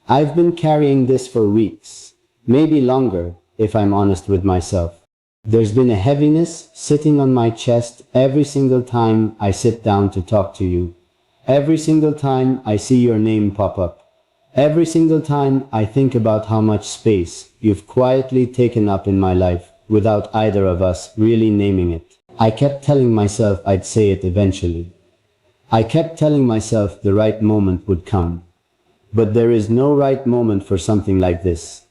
I've been carrying this for weeks, maybe longer, if I'm honest with myself. There's been a heaviness sitting on my chest every single time I sit down to talk to you. Every single time I see your name pop up. Every single time I think about how much space you've quietly taken up in my life without either of us really naming it. I kept telling myself I'd say it eventually. I kept telling myself the right moment would come. But there is no right moment for something like this.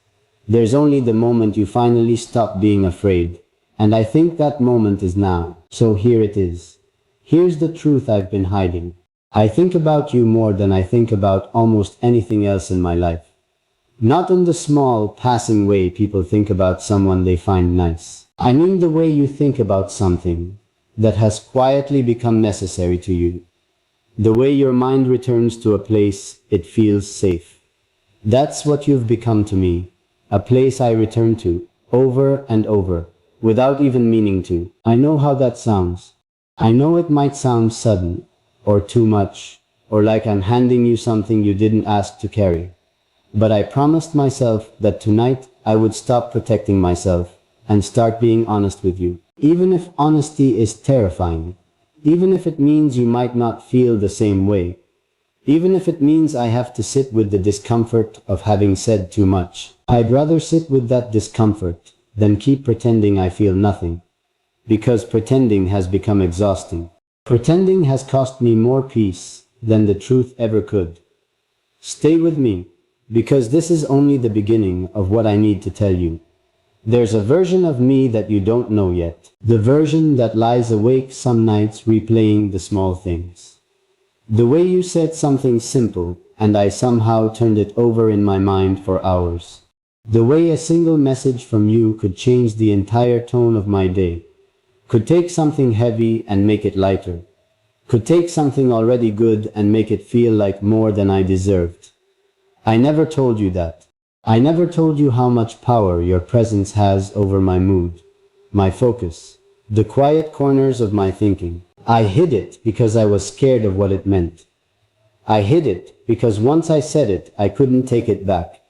There's only the moment you finally stop being afraid. And I think that moment is now. So here it is. Here's the truth I've been hiding. I think about you more than I think about almost anything else in my life. Not in the small, passing way people think about someone they find nice. I mean the way you think about something that has quietly become necessary to you. The way your mind returns to a place it feels safe. That's what you've become to me. A place I return to, over and over, without even meaning to. I know how that sounds. I know it might sound sudden, or too much, or like I'm handing you something you didn't ask to carry. But I promised myself that tonight I would stop protecting myself and start being honest with you. Even if honesty is terrifying, even if it means you might not feel the same way, even if it means I have to sit with the discomfort of having said too much, I'd rather sit with that discomfort than keep pretending I feel nothing. Because pretending has become exhausting. Pretending has cost me more peace than the truth ever could. Stay with me, because this is only the beginning of what I need to tell you. There's a version of me that you don't know yet. The version that lies awake some nights replaying the small things. The way you said something simple, and I somehow turned it over in my mind for hours. The way a single message from you could change the entire tone of my day. Could take something heavy and make it lighter. Could take something already good and make it feel like more than I deserved. I never told you that. I never told you how much power your presence has over my mood, my focus, the quiet corners of my thinking. I hid it because I was scared of what it meant. I hid it because once I said it, I couldn't take it back.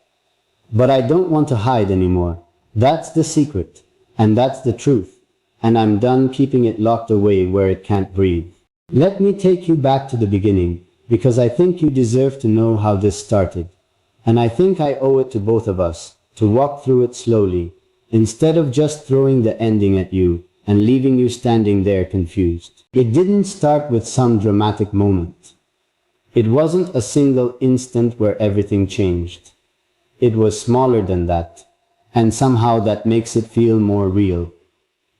But I don't want to hide anymore. That's the secret, and that's the truth, and I'm done keeping it locked away where it can't breathe. Let me take you back to the beginning, because I think you deserve to know how this started. And I think I owe it to both of us to walk through it slowly, instead of just throwing the ending at you and leaving you standing there confused. It didn't start with some dramatic moment. It wasn't a single instant where everything changed. It was smaller than that, and somehow that makes it feel more real.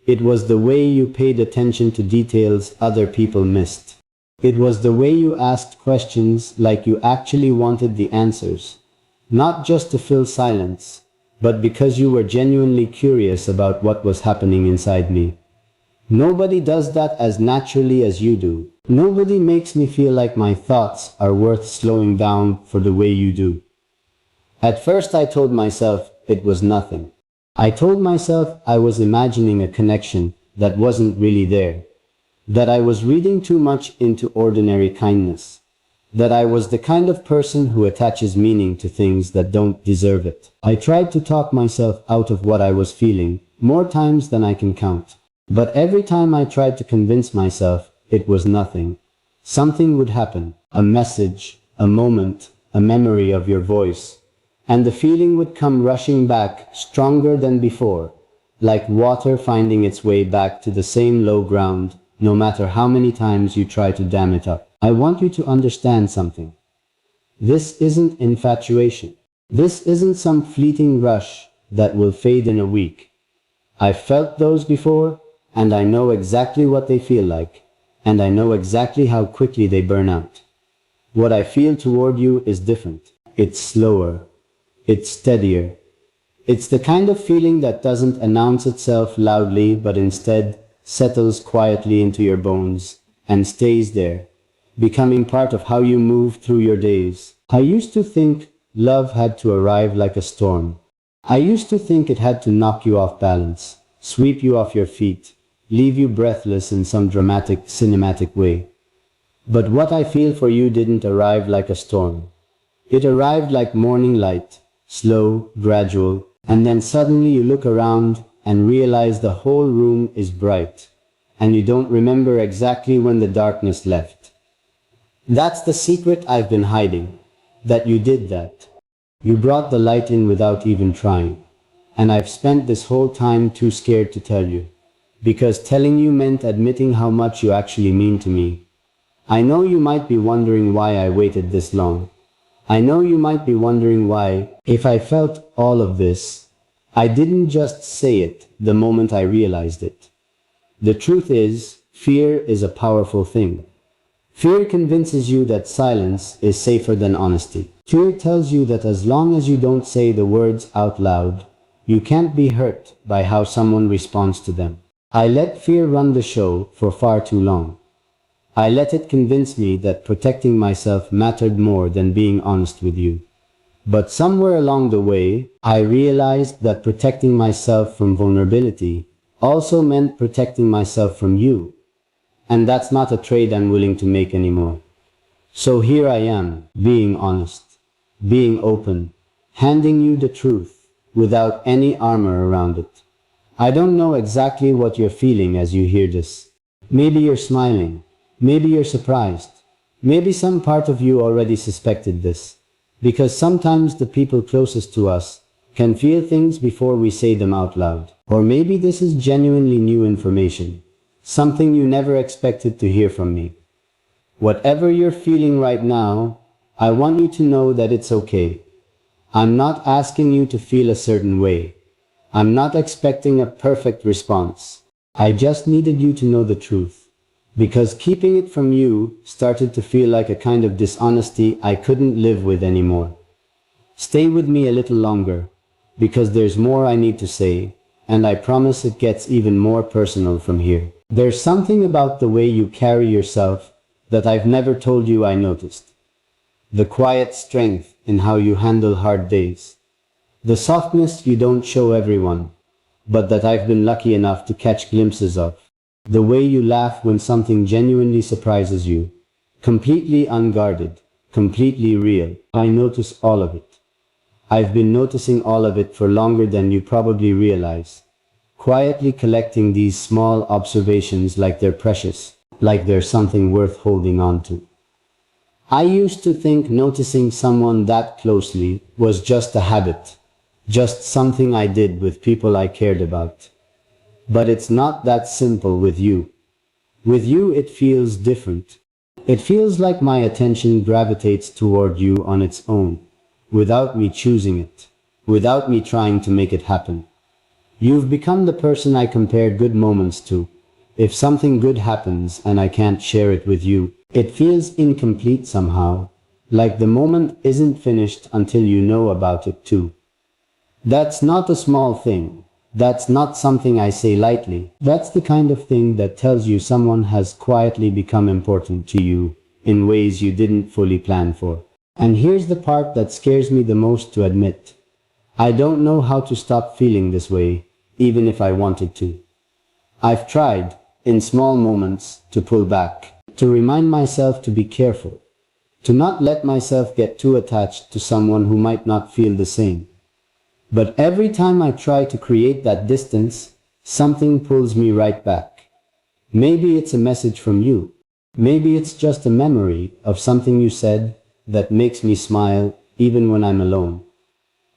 It was the way you paid attention to details other people missed. It was the way you asked questions like you actually wanted the answers. Not just to fill silence, but because you were genuinely curious about what was happening inside me. Nobody does that as naturally as you do. Nobody makes me feel like my thoughts are worth slowing down for the way you do. At first I told myself it was nothing. I told myself I was imagining a connection that wasn't really there. That I was reading too much into ordinary kindness. That I was the kind of person who attaches meaning to things that don't deserve it. I tried to talk myself out of what I was feeling, more times than I can count. But every time I tried to convince myself it was nothing, something would happen. A message, a moment, a memory of your voice. And the feeling would come rushing back, stronger than before, like water finding its way back to the same low ground, no matter how many times you try to dam it up. I want you to understand something. This isn't infatuation. This isn't some fleeting rush that will fade in a week. I've felt those before, and I know exactly what they feel like, and I know exactly how quickly they burn out. What I feel toward you is different. It's slower. It's steadier. It's the kind of feeling that doesn't announce itself loudly, but instead settles quietly into your bones and stays there, becoming part of how you move through your days. I used to think love had to arrive like a storm. I used to think it had to knock you off balance, sweep you off your feet, leave you breathless in some dramatic, cinematic way. But what I feel for you didn't arrive like a storm. It arrived like morning light, slow, gradual, and then suddenly you look around and realize the whole room is bright, and you don't remember exactly when the darkness left. That's the secret I've been hiding, that you did that. You brought the light in without even trying, and I've spent this whole time too scared to tell you, because telling you meant admitting how much you actually mean to me. I know you might be wondering why I waited this long. I know you might be wondering why, if I felt all of this, I didn't just say it the moment I realized it. The truth is, fear is a powerful thing. Fear convinces you that silence is safer than honesty. Fear tells you that as long as you don't say the words out loud, you can't be hurt by how someone responds to them. I let fear run the show for far too long. I let it convince me that protecting myself mattered more than being honest with you. But somewhere along the way, I realized that protecting myself from vulnerability also meant protecting myself from you. And that's not a trade I'm willing to make anymore. So here I am, being honest, being open, handing you the truth without any armor around it. I don't know exactly what you're feeling as you hear this. Maybe you're smiling. Maybe you're surprised. Maybe some part of you already suspected this. Because sometimes the people closest to us can feel things before we say them out loud. Or maybe this is genuinely new information. Something you never expected to hear from me. Whatever you're feeling right now, I want you to know that it's okay. I'm not asking you to feel a certain way. I'm not expecting a perfect response. I just needed you to know the truth. Because keeping it from you started to feel like a kind of dishonesty I couldn't live with anymore. Stay with me a little longer, because there's more I need to say, and I promise it gets even more personal from here. There's something about the way you carry yourself that I've never told you I noticed. The quiet strength in how you handle hard days. The softness you don't show everyone, but that I've been lucky enough to catch glimpses of. The way you laugh when something genuinely surprises you. Completely unguarded, completely real. I notice all of it. I've been noticing all of it for longer than you probably realize. Quietly collecting these small observations like they're precious, like they're something worth holding on to. I used to think noticing someone that closely was just a habit, just something I did with people I cared about. But it's not that simple with you. With you it feels different. It feels like my attention gravitates toward you on its own, without me choosing it, without me trying to make it happen. You've become the person I compare good moments to. If something good happens and I can't share it with you, it feels incomplete somehow, like the moment isn't finished until you know about it too. That's not a small thing. That's not something I say lightly. That's the kind of thing that tells you someone has quietly become important to you in ways you didn't fully plan for. And here's the part that scares me the most to admit. I don't know how to stop feeling this way, even if I wanted to. I've tried, in small moments, to pull back, to remind myself to be careful, to not let myself get too attached to someone who might not feel the same. But every time I try to create that distance, something pulls me right back. Maybe it's a message from you. Maybe it's just a memory of something you said that makes me smile even when I'm alone.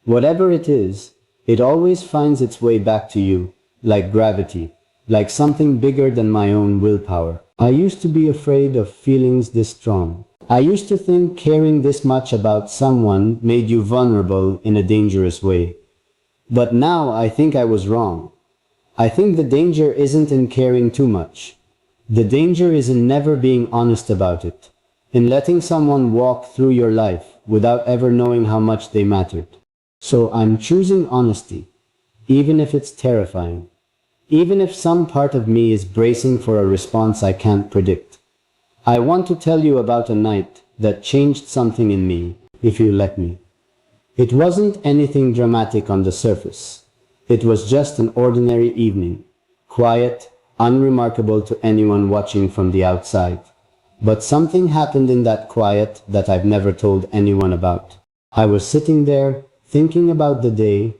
Whatever it is, it always finds its way back to you, like gravity, like something bigger than my own willpower. I used to be afraid of feelings this strong. I used to think caring this much about someone made you vulnerable in a dangerous way. But now I think I was wrong. I think the danger isn't in caring too much. The danger is in never being honest about it, in letting someone walk through your life without ever knowing how much they mattered. So I'm choosing honesty, even if it's terrifying, even if some part of me is bracing for a response I can't predict. I want to tell you about a night that changed something in me, if you let me. It wasn't anything dramatic on the surface. It was just an ordinary evening, quiet, unremarkable to anyone watching from the outside. But something happened in that quiet that I've never told anyone about. I was sitting there, thinking about the day,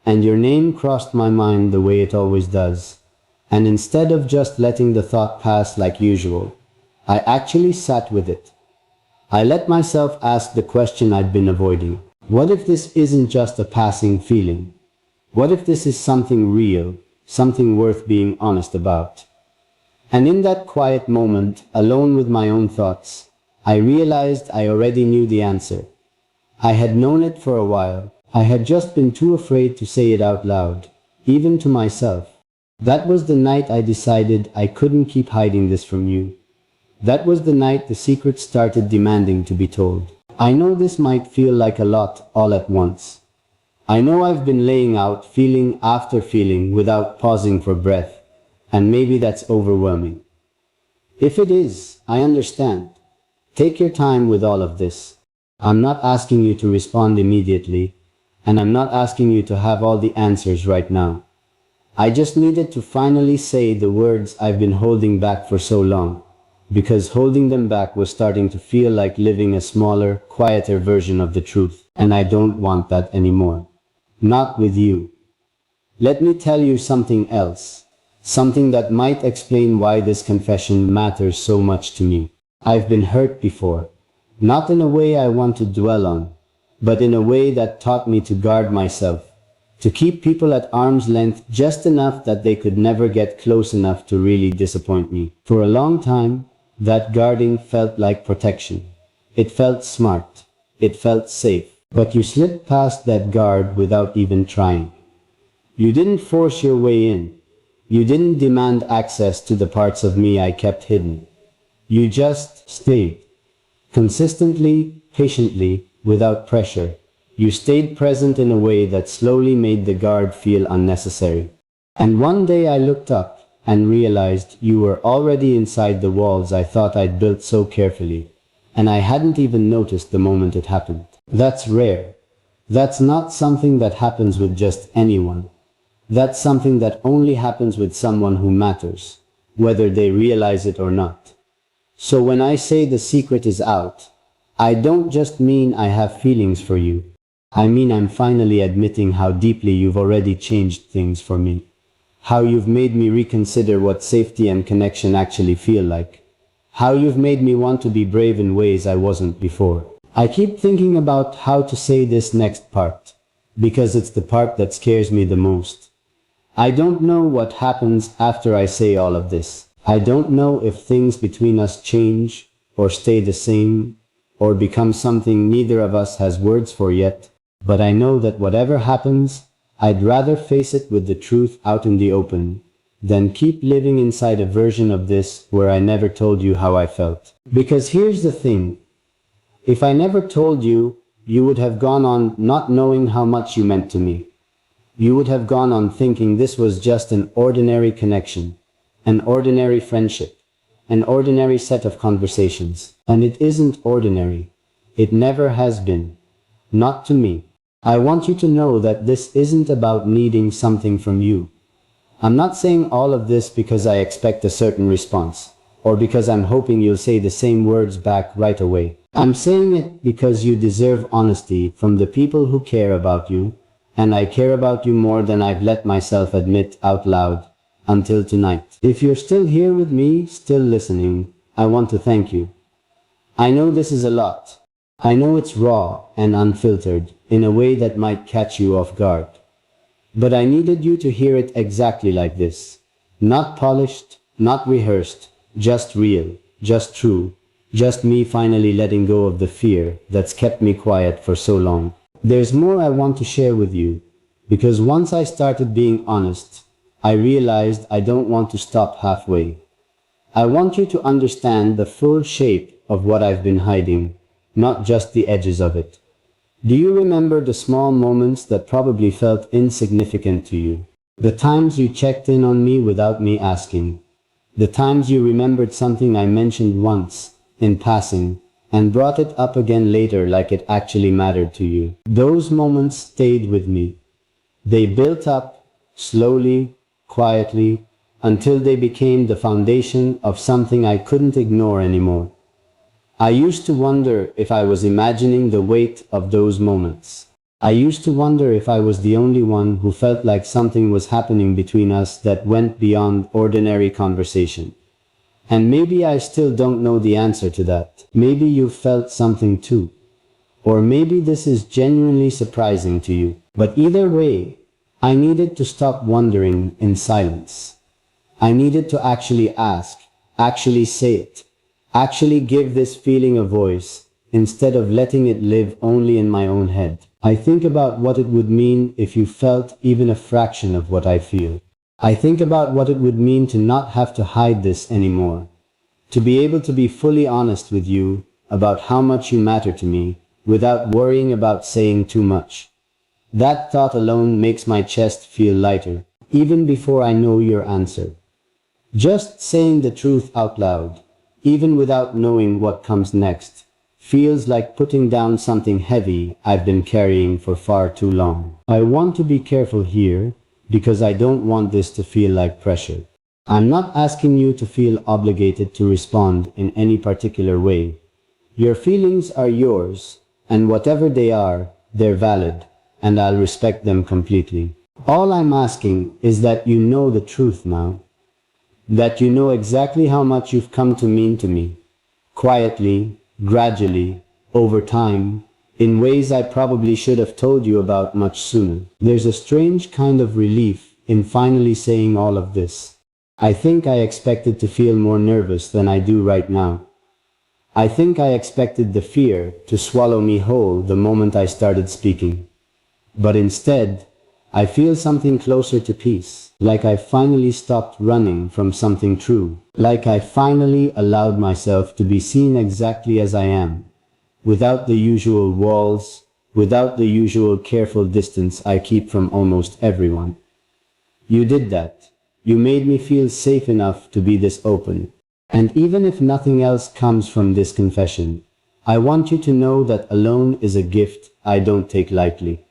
and your name crossed my mind the way it always does. And instead of just letting the thought pass like usual, I actually sat with it. I let myself ask the question I'd been avoiding. What if this isn't just a passing feeling? What if this is something real, something worth being honest about? And in that quiet moment, alone with my own thoughts, I realized I already knew the answer. I had known it for a while. I had just been too afraid to say it out loud, even to myself. That was the night I decided I couldn't keep hiding this from you. That was the night the secret started demanding to be told. I know this might feel like a lot all at once. I know I've been laying out feeling after feeling without pausing for breath, and maybe that's overwhelming. If it is, I understand. Take your time with all of this. I'm not asking you to respond immediately, and I'm not asking you to have all the answers right now. I just needed to finally say the words I've been holding back for so long, because holding them back was starting to feel like living a smaller, quieter version of the truth, and I don't want that anymore. Not with you. Let me tell you something else, something that might explain why this confession matters so much to me. I've been hurt before, not in a way I want to dwell on, but in a way that taught me to guard myself, to keep people at arm's length just enough that they could never get close enough to really disappoint me. For a long time, that guarding felt like protection. It felt smart. It felt safe. But you slipped past that guard without even trying. You didn't force your way in. You didn't demand access to the parts of me I kept hidden. You just stayed. Consistently, patiently, without pressure. You stayed present in a way that slowly made the guard feel unnecessary. And one day I looked up and realized you were already inside the walls I thought I'd built so carefully, and I hadn't even noticed the moment it happened. That's rare. That's not something that happens with just anyone. That's something that only happens with someone who matters, whether they realize it or not. So when I say the secret is out, I don't just mean I have feelings for you. I mean I'm finally admitting how deeply you've already changed things for me. How you've made me reconsider what safety and connection actually feel like. How you've made me want to be brave in ways I wasn't before. I keep thinking about how to say this next part, because it's the part that scares me the most. I don't know what happens after I say all of this. I don't know if things between us change, or stay the same, or become something neither of us has words for yet, but I know that whatever happens, I'd rather face it with the truth out in the open than keep living inside a version of this where I never told you how I felt. Because here's the thing. If I never told you, you would have gone on not knowing how much you meant to me. You would have gone on thinking this was just an ordinary connection, an ordinary friendship, an ordinary set of conversations. And it isn't ordinary. It never has been. Not to me. I want you to know that this isn't about needing something from you. I'm not saying all of this because I expect a certain response, or because I'm hoping you'll say the same words back right away. I'm saying it because you deserve honesty from the people who care about you, and I care about you more than I've let myself admit out loud until tonight. If you're still here with me, still listening, I want to thank you. I know this is a lot. I know it's raw and unfiltered in a way that might catch you off guard. But I needed you to hear it exactly like this. Not polished, not rehearsed, just real, just true, just me finally letting go of the fear that's kept me quiet for so long. There's more I want to share with you, because once I started being honest, I realized I don't want to stop halfway. I want you to understand the full shape of what I've been hiding, not just the edges of it. Do you remember the small moments that probably felt insignificant to you? The times you checked in on me without me asking. The times you remembered something I mentioned once, in passing, and brought it up again later like it actually mattered to you. Those moments stayed with me. They built up, slowly, quietly, until they became the foundation of something I couldn't ignore anymore. I used to wonder if I was imagining the weight of those moments. I used to wonder if I was the only one who felt like something was happening between us that went beyond ordinary conversation. And maybe I still don't know the answer to that. Maybe you felt something too. Or maybe this is genuinely surprising to you. But either way, I needed to stop wondering in silence. I needed to actually ask, actually say it, actually give this feeling a voice, instead of letting it live only in my own head. I think about what it would mean if you felt even a fraction of what I feel. I think about what it would mean to not have to hide this anymore. To be able to be fully honest with you about how much you matter to me, without worrying about saying too much. That thought alone makes my chest feel lighter, even before I know your answer. Just saying the truth out loud, even without knowing what comes next, feels like putting down something heavy I've been carrying for far too long. I want to be careful here, because I don't want this to feel like pressure. I'm not asking you to feel obligated to respond in any particular way. Your feelings are yours, and whatever they are, they're valid, and I'll respect them completely. All I'm asking is that you know the truth now. That you know exactly how much you've come to mean to me. Quietly, gradually, over time, in ways I probably should have told you about much sooner. There's a strange kind of relief in finally saying all of this. I think I expected to feel more nervous than I do right now. I think I expected the fear to swallow me whole the moment I started speaking. But instead, I feel something closer to peace, like I finally stopped running from something true, like I finally allowed myself to be seen exactly as I am, without the usual walls, without the usual careful distance I keep from almost everyone. You did that. You made me feel safe enough to be this open. And even if nothing else comes from this confession, I want you to know that alone is a gift I don't take lightly.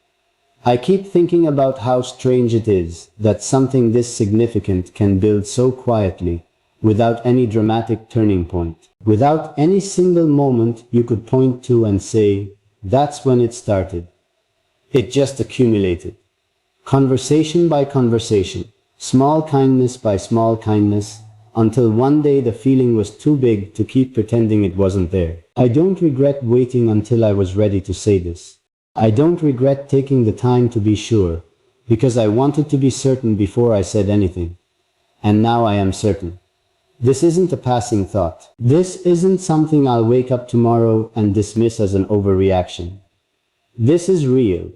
I keep thinking about how strange it is that something this significant can build so quietly, without any dramatic turning point, without any single moment you could point to and say, that's when it started. It just accumulated. Conversation by conversation, small kindness by small kindness, until one day the feeling was too big to keep pretending it wasn't there. I don't regret waiting until I was ready to say this. I don't regret taking the time to be sure, because I wanted to be certain before I said anything. And now I am certain. This isn't a passing thought. This isn't something I'll wake up tomorrow and dismiss as an overreaction. This is real,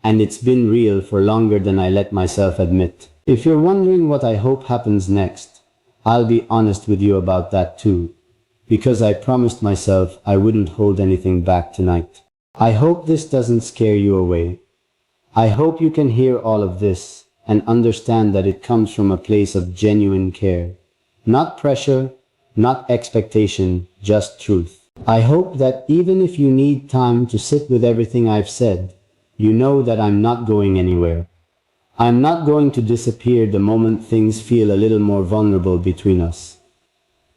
and it's been real for longer than I let myself admit. If you're wondering what I hope happens next, I'll be honest with you about that too, because I promised myself I wouldn't hold anything back tonight. I hope this doesn't scare you away. I hope you can hear all of this and understand that it comes from a place of genuine care. Not pressure, not expectation, just truth. I hope that even if you need time to sit with everything I've said, you know that I'm not going anywhere. I'm not going to disappear the moment things feel a little more vulnerable between us.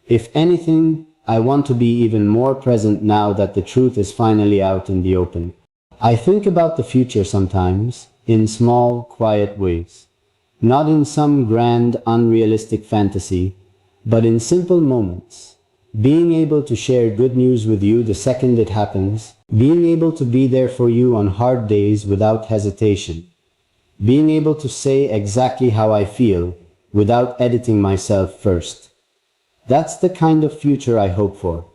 If anything, I want to be even more present now that the truth is finally out in the open. I think about the future sometimes, in small, quiet ways. Not in some grand, unrealistic fantasy, but in simple moments. Being able to share good news with you the second it happens. Being able to be there for you on hard days without hesitation. Being able to say exactly how I feel, without editing myself first. That's the kind of future I hope for.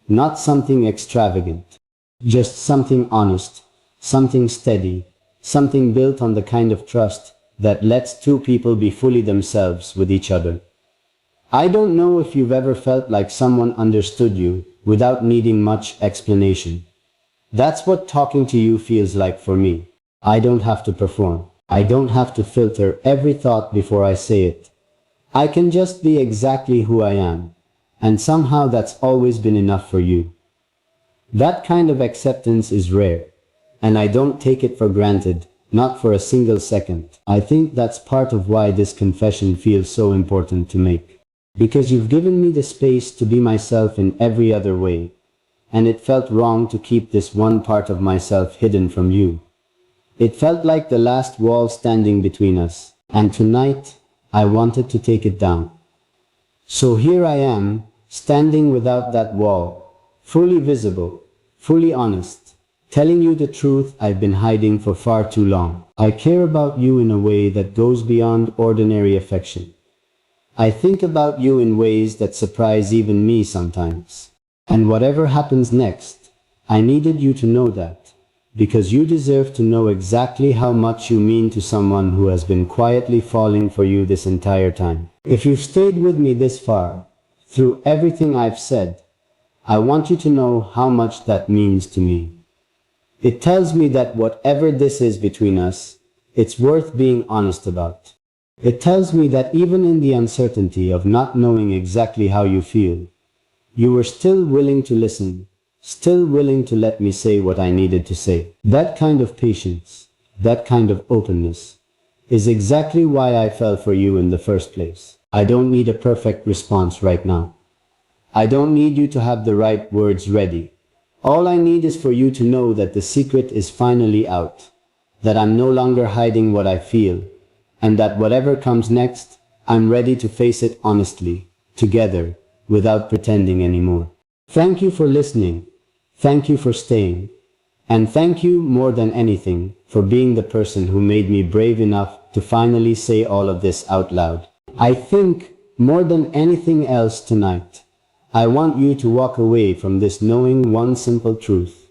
Not something extravagant. Just something honest, something steady, something built on the kind of trust that lets two people be fully themselves with each other. I don't know if you've ever felt like someone understood you without needing much explanation. That's what talking to you feels like for me. I don't have to perform. I don't have to filter every thought before I say it. I can just be exactly who I am, and somehow that's always been enough for you. That kind of acceptance is rare, and I don't take it for granted, not for a single second. I think that's part of why this confession feels so important to make. Because you've given me the space to be myself in every other way. and it felt wrong to keep this one part of myself hidden from you. It felt like the last wall standing between us, and tonight I wanted to take it down. So here I am, standing without that wall, fully visible, fully honest, telling you the truth I've been hiding for far too long. I care about you in a way that goes beyond ordinary affection. I think about you in ways that surprise even me sometimes. And whatever happens next, I needed you to know that, because you deserve to know exactly how much you mean to someone who has been quietly falling for you this entire time. If you've stayed with me this far, through everything I've said, I want you to know how much that means to me. It tells me that whatever this is between us, it's worth being honest about. It tells me that even in the uncertainty of not knowing exactly how you feel, you were still willing to listen, still willing to let me say what I needed to say. That kind of patience, that kind of openness, is exactly why I fell for you in the first place. I don't need a perfect response right now. I don't need you to have the right words ready. All I need is for you to know that the secret is finally out, that I'm no longer hiding what I feel, and that whatever comes next, I'm ready to face it honestly, together, without pretending anymore. Thank you for listening. Thank you for staying. And thank you, more than anything, for being the person who made me brave enough to finally say all of this out loud. I think, more than anything else tonight, I want you to walk away from this knowing one simple truth.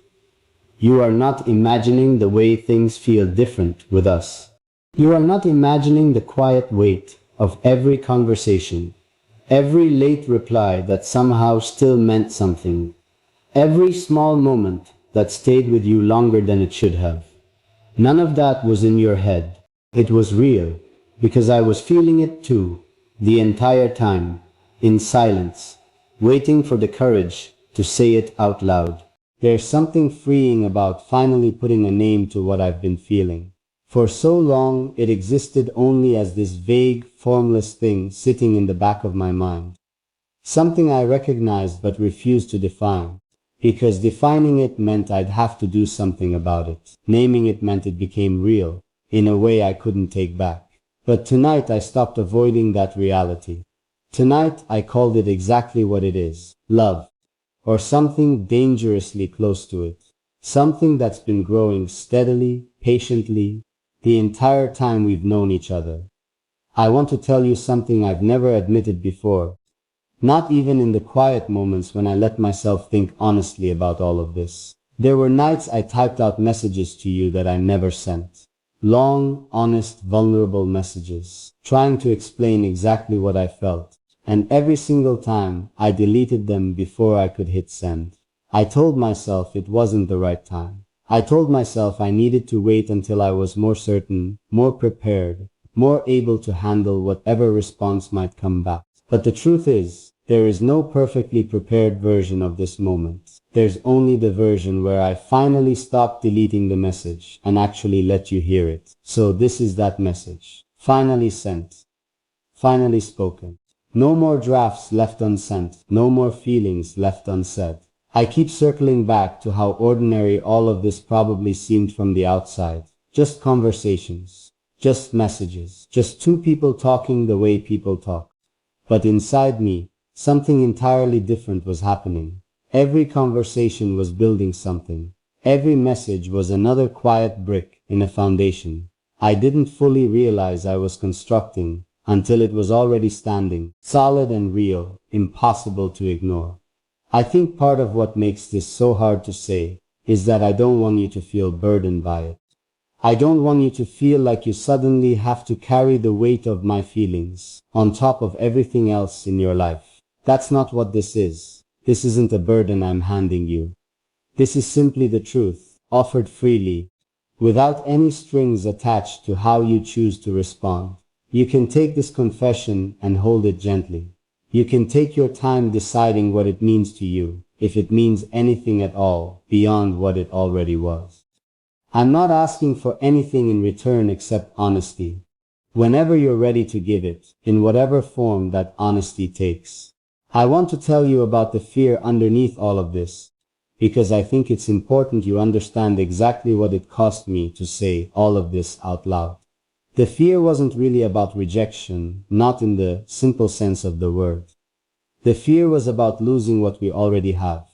You are not imagining the way things feel different with us. You are not imagining the quiet weight of every conversation, every late reply that somehow still meant something, every small moment that stayed with you longer than it should have. None of that was in your head. It was real, because I was feeling it too, the entire time, in silence, waiting for the courage to say it out loud. There's something freeing about finally putting a name to what I've been feeling. For so long, it existed only as this vague, formless thing sitting in the back of my mind. Something I recognized but refused to define, because defining it meant I'd have to do something about it. Naming it meant it became real, in a way I couldn't take back. But tonight I stopped avoiding that reality. Tonight I called it exactly what it is: love, or something dangerously close to it. Something that's been growing steadily, patiently, the entire time we've known each other. I want to tell you something I've never admitted before, not even in the quiet moments when I let myself think honestly about all of this. There were nights I typed out messages to you that I never sent. Long, honest, vulnerable messages, trying to explain exactly what I felt. And every single time, I deleted them before I could hit send. I told myself it wasn't the right time. I told myself I needed to wait until I was more certain, more prepared, more able to handle whatever response might come back. But the truth is, there is no perfectly prepared version of this moment. There's only the version where I finally stopped deleting the message and actually let you hear it. So this is that message. Finally sent. Finally spoken. No more drafts left unsent. No more feelings left unsaid. I keep circling back to how ordinary all of this probably seemed from the outside. Just conversations. Just messages. Just two people talking the way people talk. But inside me, something entirely different was happening. Every conversation was building something. Every message was another quiet brick in a foundation I didn't fully realize I was constructing until it was already standing, solid and real, impossible to ignore. I think part of what makes this so hard to say is that I don't want you to feel burdened by it. I don't want you to feel like you suddenly have to carry the weight of my feelings on top of everything else in your life. That's not what this is. This isn't a burden I'm handing you. This is simply the truth, offered freely, without any strings attached to how you choose to respond. You can take this confession and hold it gently. You can take your time deciding what it means to you, if it means anything at all, beyond what it already was. I'm not asking for anything in return except honesty. Whenever you're ready to give it, in whatever form that honesty takes. I want to tell you about the fear underneath all of this. because I think it's important you understand exactly what it cost me to say all of this out loud. The fear wasn't really about rejection, not in the simple sense of the word. The fear was about losing what we already have.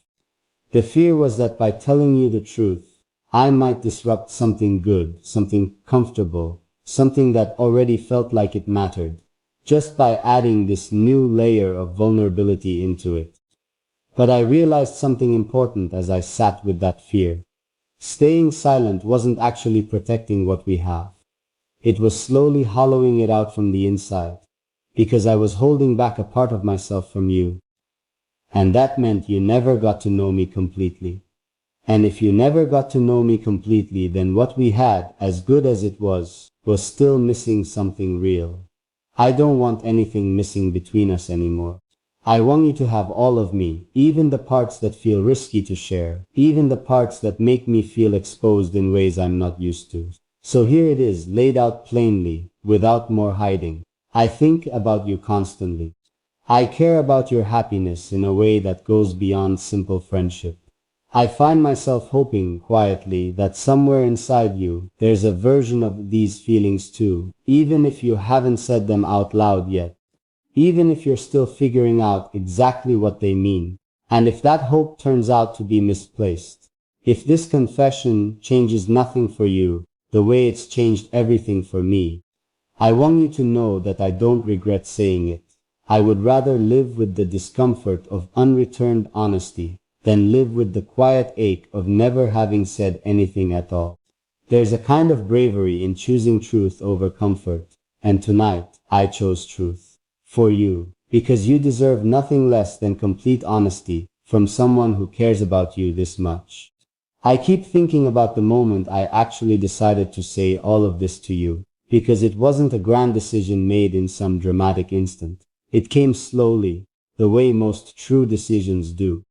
The fear was that by telling you the truth, I might disrupt something good, something comfortable, something that already felt like it mattered, just by adding this new layer of vulnerability into it. But I realized something important as I sat with that fear. Staying silent wasn't actually protecting what we have. It was slowly hollowing it out from the inside, because I was holding back a part of myself from you. And that meant you never got to know me completely. And if you never got to know me completely, then what we had, as good as it was still missing something real. I don't want anything missing between us anymore. I want you to have all of me, even the parts that feel risky to share, even the parts that make me feel exposed in ways I'm not used to. So here it is, laid out plainly, without more hiding. I think about you constantly. I care about your happiness in a way that goes beyond simple friendship. I find myself hoping quietly that somewhere inside you, there's a version of these feelings too, even if you haven't said them out loud yet. Even if you're still figuring out exactly what they mean, and if that hope turns out to be misplaced, if this confession changes nothing for you, the way it's changed everything for me, I want you to know that I don't regret saying it. I would rather live with the discomfort of unreturned honesty than live with the quiet ache of never having said anything at all. There's a kind of bravery in choosing truth over comfort, and tonight I chose truth. For you, because you deserve nothing less than complete honesty from someone who cares about you this much. I keep thinking about the moment I actually decided to say all of this to you, because it wasn't a grand decision made in some dramatic instant. It came slowly, the way most true decisions do.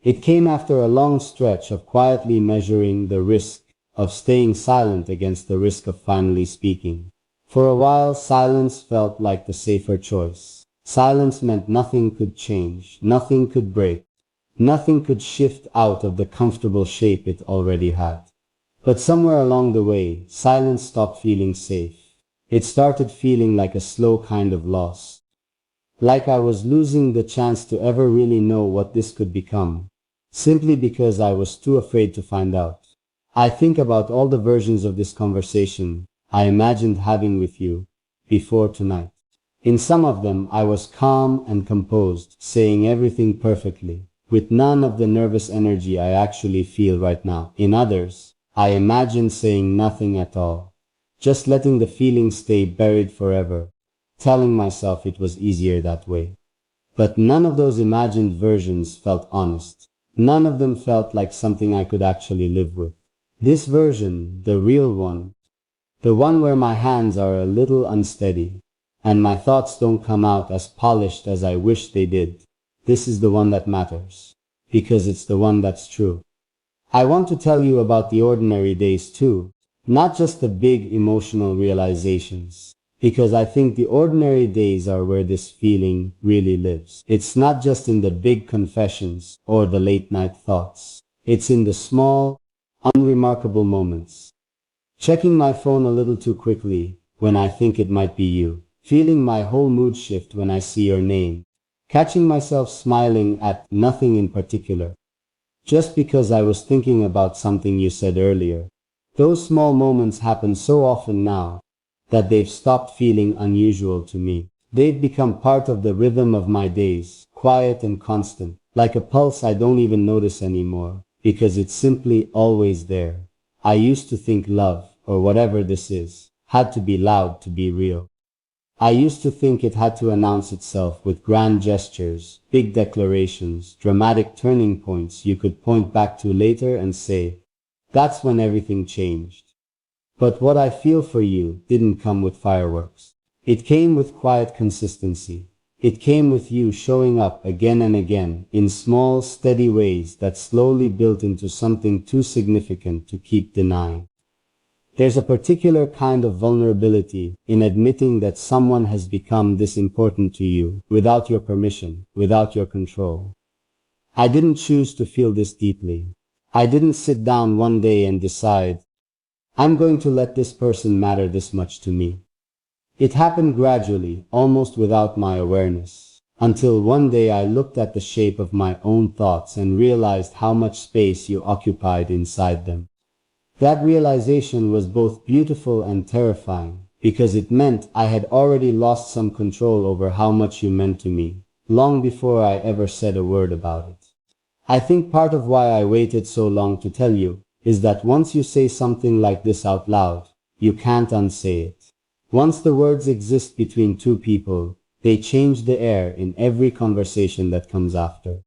It came after a long stretch of quietly measuring the risk of staying silent against the risk of finally speaking. For a while, silence felt like the safer choice. Silence meant nothing could change, nothing could break, nothing could shift out of the comfortable shape it already had. But somewhere along the way, silence stopped feeling safe. It started feeling like a slow kind of loss. Like I was losing the chance to ever really know what this could become, simply because I was too afraid to find out. I think about all the versions of this conversation I imagined having with you before tonight. In some of them, I was calm and composed, saying everything perfectly, with none of the nervous energy I actually feel right now. In others, I imagined saying nothing at all, just letting the feeling stay buried forever, telling myself it was easier that way. But none of those imagined versions felt honest. None of them felt like something I could actually live with. This version, the real one, the one where my hands are a little unsteady, and my thoughts don't come out as polished as I wish they did. This is the one that matters, because it's the one that's true. I want to tell you about the ordinary days too, not just the big emotional realizations, because I think the ordinary days are where this feeling really lives. It's not just in the big confessions or the late night thoughts. It's in the small, unremarkable moments. Checking my phone a little too quickly when I think it might be you. Feeling my whole mood shift when I see your name. Catching myself smiling at nothing in particular, just because I was thinking about something you said earlier. Those small moments happen so often now that they've stopped feeling unusual to me. They've become part of the rhythm of my days, quiet and constant, like a pulse I don't even notice anymore, because it's simply always there. I used to think love, or whatever this is, had to be loud to be real. I used to think it had to announce itself with grand gestures, big declarations, dramatic turning points you could point back to later and say, that's when everything changed. But what I feel for you didn't come with fireworks. It came with quiet consistency. It came with you showing up again and again in small, steady ways that slowly built into something too significant to keep denying. There's a particular kind of vulnerability in admitting that someone has become this important to you without your permission, without your control. I didn't choose to feel this deeply. I didn't sit down one day and decide, I'm going to let this person matter this much to me. It happened gradually, almost without my awareness, until one day I looked at the shape of my own thoughts and realized how much space you occupied inside them. That realization was both beautiful and terrifying, because it meant I had already lost some control over how much you meant to me, long before I ever said a word about it. I think part of why I waited so long to tell you is that once you say something like this out loud, you can't unsay it. Once the words exist between two people, they change the air in every conversation that comes after.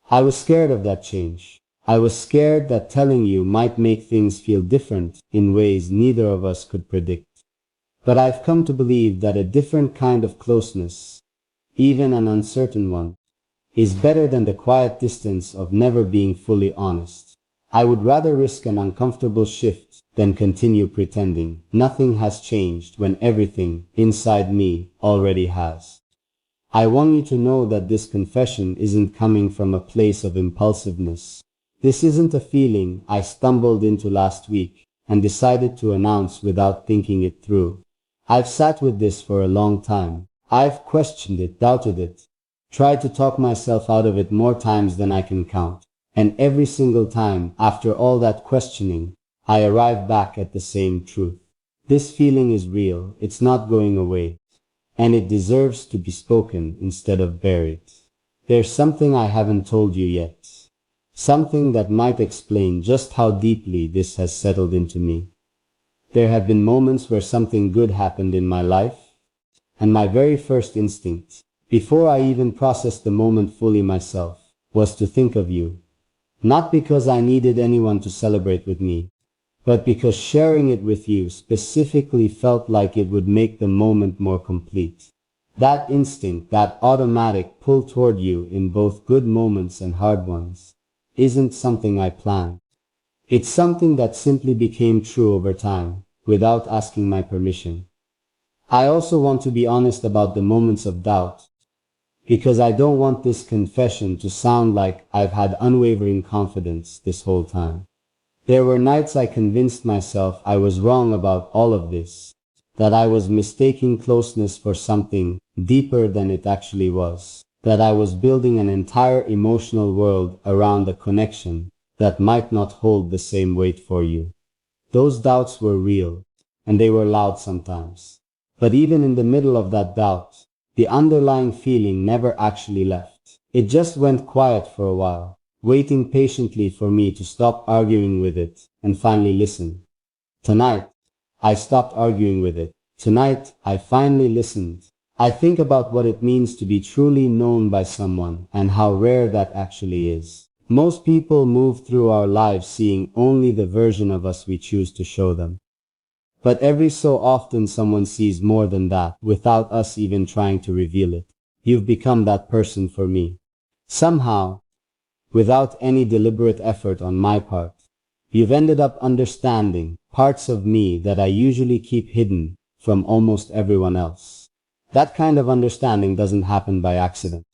I was scared of that change. I was scared that telling you might make things feel different in ways neither of us could predict. But I've come to believe that a different kind of closeness, even an uncertain one, is better than the quiet distance of never being fully honest. I would rather risk an uncomfortable shift than continue pretending nothing has changed when everything inside me already has. I want you to know that this confession isn't coming from a place of impulsiveness. This isn't a feeling I stumbled into last week and decided to announce without thinking it through. I've sat with this for a long time. I've questioned it, doubted it, tried to talk myself out of it more times than I can count. And every single time, after all that questioning, I arrive back at the same truth. This feeling is real, it's not going away, and it deserves to be spoken instead of buried. There's something I haven't told you yet. Something that might explain just how deeply this has settled into me. There have been moments where something good happened in my life, and my very first instinct, before I even processed the moment fully myself, was to think of you. Not because I needed anyone to celebrate with me, but because sharing it with you specifically felt like it would make the moment more complete. That instinct, that automatic pull toward you in both good moments and hard ones, isn't something I planned. It's something that simply became true over time, without asking my permission. I also want to be honest about the moments of doubt, because I don't want this confession to sound like I've had unwavering confidence this whole time. There were nights I convinced myself I was wrong about all of this, that I was mistaking closeness for something deeper than it actually was, that I was building an entire emotional world around a connection that might not hold the same weight for you. Those doubts were real, and they were loud sometimes. But even in the middle of that doubt, the underlying feeling never actually left. It just went quiet for a while, waiting patiently for me to stop arguing with it and finally listen. Tonight, I stopped arguing with it. Tonight, I finally listened. I think about what it means to be truly known by someone and how rare that actually is. Most people move through our lives seeing only the version of us we choose to show them. But every so often someone sees more than that without us even trying to reveal it. You've become that person for me. Somehow, without any deliberate effort on my part, you've ended up understanding parts of me that I usually keep hidden from almost everyone else. That kind of understanding doesn't happen by accident.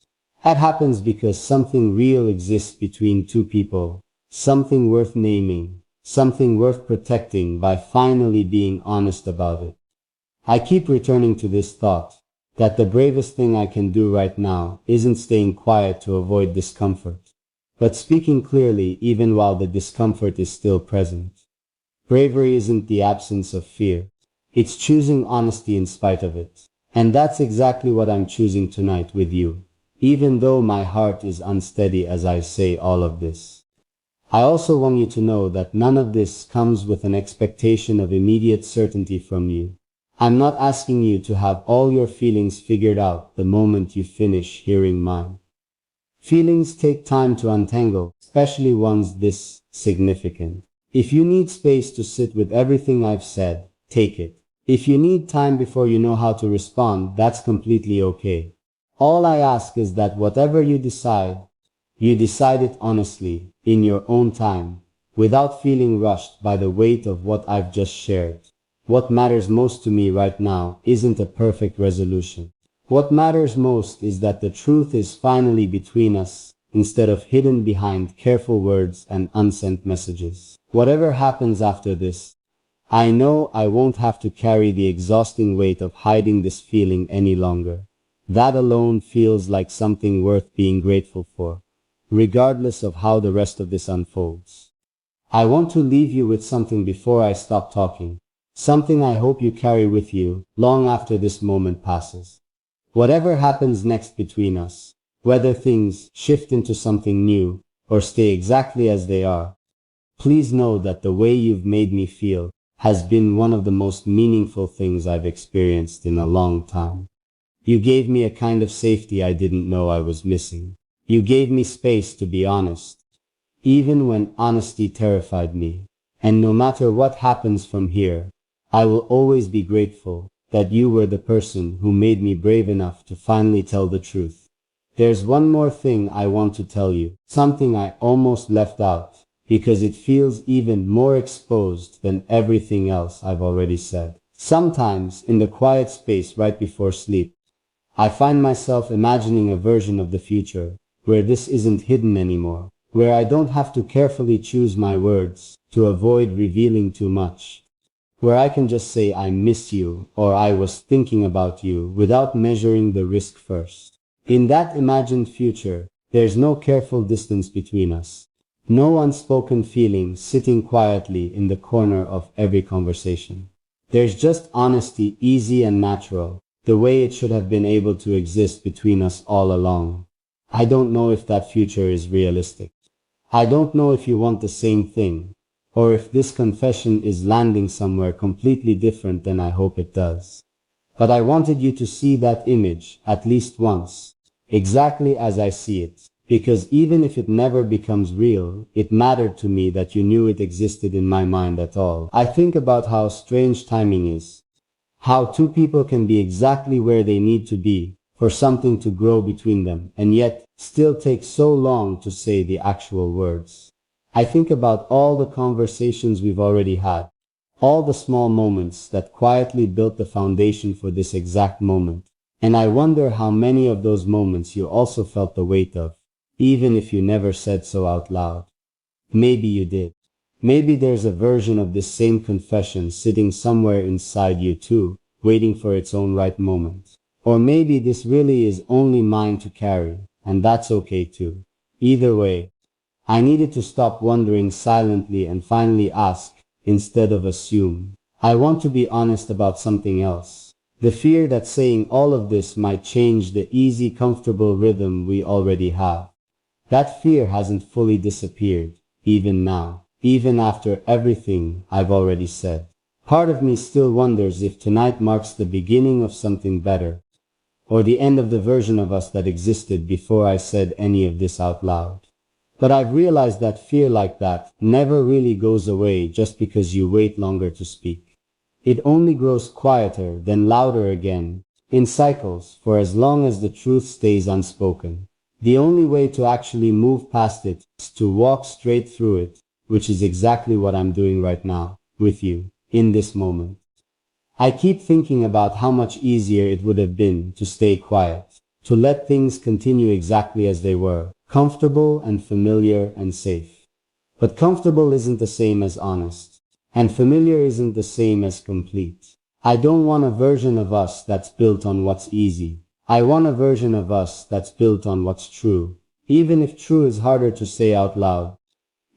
That happens because something real exists between two people, something worth naming, something worth protecting by finally being honest about it. I keep returning to this thought, that the bravest thing I can do right now isn't staying quiet to avoid discomfort, but speaking clearly even while the discomfort is still present. Bravery isn't the absence of fear, it's choosing honesty in spite of it. And that's exactly what I'm choosing tonight with you, even though my heart is unsteady as I say all of this. I also want you to know that none of this comes with an expectation of immediate certainty from you. I'm not asking you to have all your feelings figured out the moment you finish hearing mine. Feelings take time to untangle, especially ones this significant. If you need space to sit with everything I've said, take it. If you need time before you know how to respond, that's completely okay. All I ask is that whatever you decide it honestly, in your own time, without feeling rushed by the weight of what I've just shared. What matters most to me right now isn't a perfect resolution. What matters most is that the truth is finally between us, instead of hidden behind careful words and unsent messages. Whatever happens after this, I know I won't have to carry the exhausting weight of hiding this feeling any longer. That alone feels like something worth being grateful for, regardless of how the rest of this unfolds. I want to leave you with something before I stop talking, something I hope you carry with you long after this moment passes. Whatever happens next between us, whether things shift into something new or stay exactly as they are, please know that the way you've made me feel has been one of the most meaningful things I've experienced in a long time. You gave me a kind of safety I didn't know I was missing. You gave me space to be honest, even when honesty terrified me. And no matter what happens from here, I will always be grateful that you were the person who made me brave enough to finally tell the truth. There's one more thing I want to tell you, something I almost left out, because it feels even more exposed than everything else I've already said. Sometimes, in the quiet space right before sleep, I find myself imagining a version of the future where this isn't hidden anymore, where I don't have to carefully choose my words to avoid revealing too much, where I can just say I miss you or I was thinking about you without measuring the risk first. In that imagined future, there's no careful distance between us, no unspoken feeling sitting quietly in the corner of every conversation. There's just honesty, easy and natural, the way it should have been able to exist between us all along. I don't know if that future is realistic. I don't know if you want the same thing, or if this confession is landing somewhere completely different than I hope it does. But I wanted you to see that image at least once, exactly as I see it, because even if it never becomes real, it mattered to me that you knew it existed in my mind at all. I think about how strange timing is, how two people can be exactly where they need to be for something to grow between them, and yet still take so long to say the actual words. I think about all the conversations we've already had, all the small moments that quietly built the foundation for this exact moment, and I wonder how many of those moments you also felt the weight of, even if you never said so out loud. Maybe you did. Maybe there's a version of this same confession sitting somewhere inside you too, waiting for its own right moment. Or maybe this really is only mine to carry, and that's okay too. Either way, I needed to stop wondering silently and finally ask, instead of assume. I want to be honest about something else. The fear that saying all of this might change the easy, comfortable rhythm we already have. That fear hasn't fully disappeared, even now, even after everything I've already said. Part of me still wonders if tonight marks the beginning of something better, or the end of the version of us that existed before I said any of this out loud. But I've realized that fear like that never really goes away just because you wait longer to speak. It only grows quieter, then louder again, in cycles, for as long as the truth stays unspoken. The only way to actually move past it is to walk straight through it, which is exactly what I'm doing right now, with you, in this moment. I keep thinking about how much easier it would have been to stay quiet, to let things continue exactly as they were, comfortable and familiar and safe. But comfortable isn't the same as honest, and familiar isn't the same as complete. I don't want a version of us that's built on what's easy. I want a version of us that's built on what's true, even if true is harder to say out loud,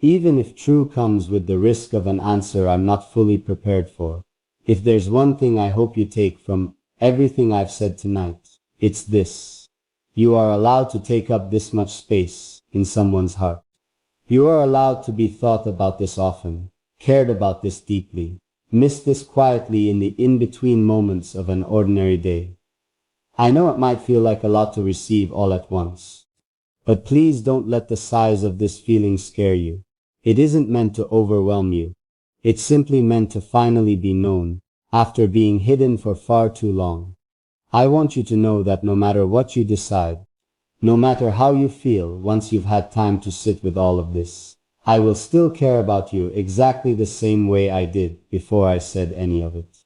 even if true comes with the risk of an answer I'm not fully prepared for. If there's one thing I hope you take from everything I've said tonight, it's this. You are allowed to take up this much space in someone's heart. You are allowed to be thought about this often, cared about this deeply, missed this quietly in the in-between moments of an ordinary day. I know it might feel like a lot to receive all at once, but please don't let the size of this feeling scare you. It isn't meant to overwhelm you. It's simply meant to finally be known, after being hidden for far too long. I want you to know that no matter what you decide, no matter how you feel once you've had time to sit with all of this, I will still care about you exactly the same way I did before I said any of it.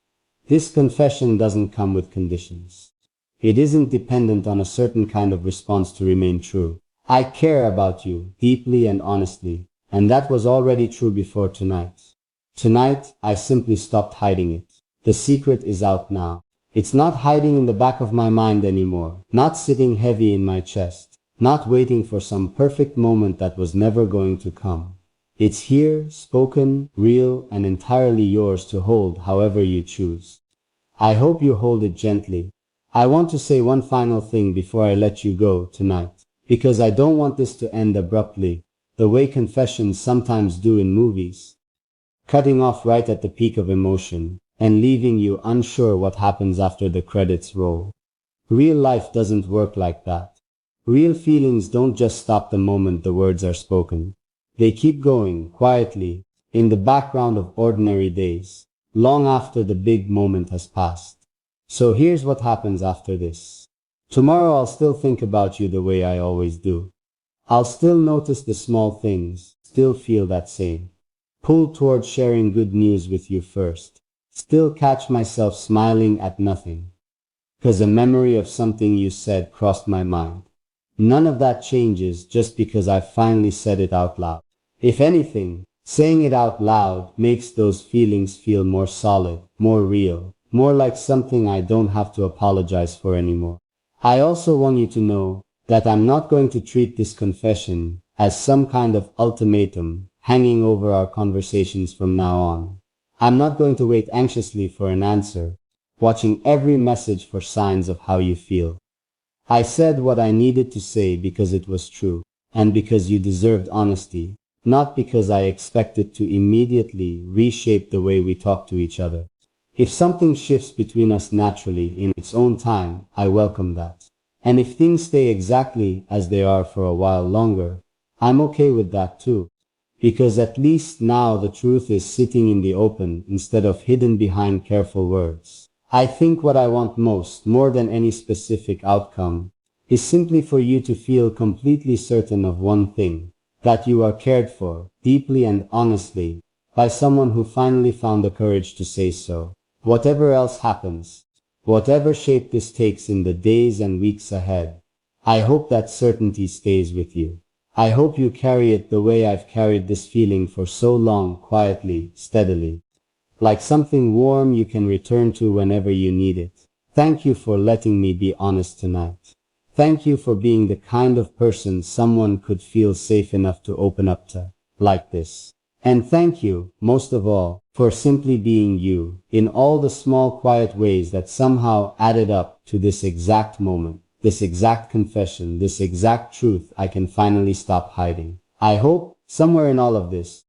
This confession doesn't come with conditions. It isn't dependent on a certain kind of response to remain true. I care about you deeply and honestly, and that was already true before tonight. Tonight, I simply stopped hiding it. The secret is out now. It's not hiding in the back of my mind anymore, not sitting heavy in my chest, not waiting for some perfect moment that was never going to come. It's here, spoken, real, and entirely yours to hold however you choose. I hope you hold it gently. I want to say one final thing before I let you go tonight, because I don't want this to end abruptly, the way confessions sometimes do in movies, cutting off right at the peak of emotion, and leaving you unsure what happens after the credits roll. Real life doesn't work like that. Real feelings don't just stop the moment the words are spoken. They keep going, quietly, in the background of ordinary days, long after the big moment has passed. So here's what happens after this. Tomorrow I'll still think about you the way I always do. I'll still notice the small things, still feel that same pull towards sharing good news with you first. Still catch myself smiling at nothing, 'cause a memory of something you said crossed my mind. None of that changes just because I finally said it out loud. If anything, saying it out loud makes those feelings feel more solid, more real, more like something I don't have to apologize for anymore. I also want you to know that I'm not going to treat this confession as some kind of ultimatum hanging over our conversations from now on. I'm not going to wait anxiously for an answer, watching every message for signs of how you feel. I said what I needed to say because it was true, and because you deserved honesty, not because I expected to immediately reshape the way we talk to each other. If something shifts between us naturally in its own time, I welcome that. And if things stay exactly as they are for a while longer, I'm okay with that too. Because at least now the truth is sitting in the open instead of hidden behind careful words. I think what I want most, more than any specific outcome, is simply for you to feel completely certain of one thing, that you are cared for, deeply and honestly, by someone who finally found the courage to say so. Whatever else happens, whatever shape this takes in the days and weeks ahead, I hope that certainty stays with you. I hope you carry it the way I've carried this feeling for so long, quietly, steadily, like something warm you can return to whenever you need it. Thank you for letting me be honest tonight. Thank you for being the kind of person someone could feel safe enough to open up to, like this. And thank you, most of all, for simply being you, in all the small quiet ways that somehow added up to this exact moment, this exact confession, this exact truth I can finally stop hiding. I hope, somewhere in all of this,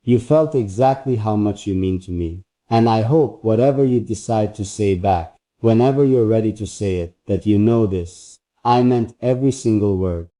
you felt exactly how much you mean to me. And I hope whatever you decide to say back, whenever you're ready to say it, that you know this. I meant every single word.